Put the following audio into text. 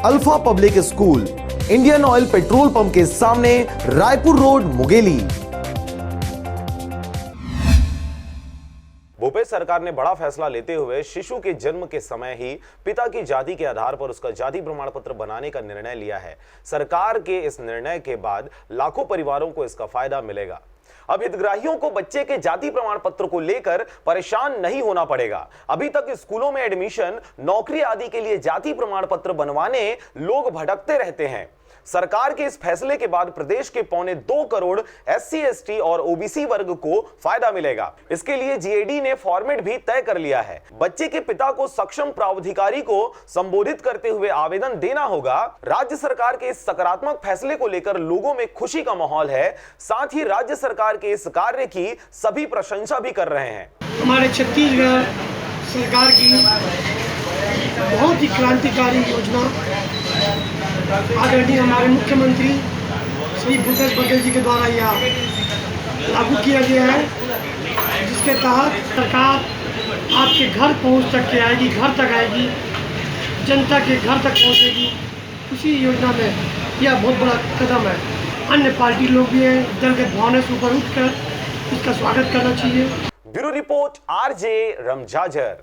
Alpha public school, Indian oil petrol pump के सामने, Raipur road, Mungeli. Bhupesh सरकार ने बड़ा फैसला लेते हुए शिशु के जन्म के समय ही पिता की जाति के आधार पर उसका जाति प्रमाण पत्र बनाने का निर्णय लिया है। सरकार के इस निर्णय के बाद लाखों परिवारों को इसका फायदा मिलेगा। अब हितग्राहियों को बच्चे के जाति प्रमाण पत्र को लेकर परेशान नहीं होना पड़ेगा। अभी तक स्कूलों में एडमिशन, नौकरी आदि के लिए जाति प्रमाण पत्र बनवाने लोग भटकते रहते हैं। सरकार के इस फैसले के बाद प्रदेश के 2.25 करोड़ SC, ST और OBC वर्ग को फायदा मिलेगा। इसके लिए GAD ने फॉर्मेट भी तय कर लिया है। बच्चे के पिता को सक्षम प्रावधानिकारी को संबोधित करते हुए आवेदन देना होगा। राज्य सरकार के इस सकारात्मक फैसले को लेकर लोगों में खुशी का माहौल है। साथ ही राज्य सरकार के इस कार्य की सभी प्रशंसा भी कर रहे हैं। हमारे छत्तीसगढ़ सरकार की बहुत ही क्रांतिकारी योजना आदरणीय हमारे मुख्यमंत्री श्री भूपेश बघेल जी के द्वारा यह लागू किया गया है, जिसके तहत सरकार आपके घर पहुंच तक के आएगी, घर तक आएगी, जनता के घर तक पहुंचेगी। उसी योजना में यह बहुत बड़ा कदम है। अन्य पार्टी लोग भी हैं, दल के भावना से ऊपर उठकर इसका स्वागत करना चाहिए। Bureau report RJ रमजाजर।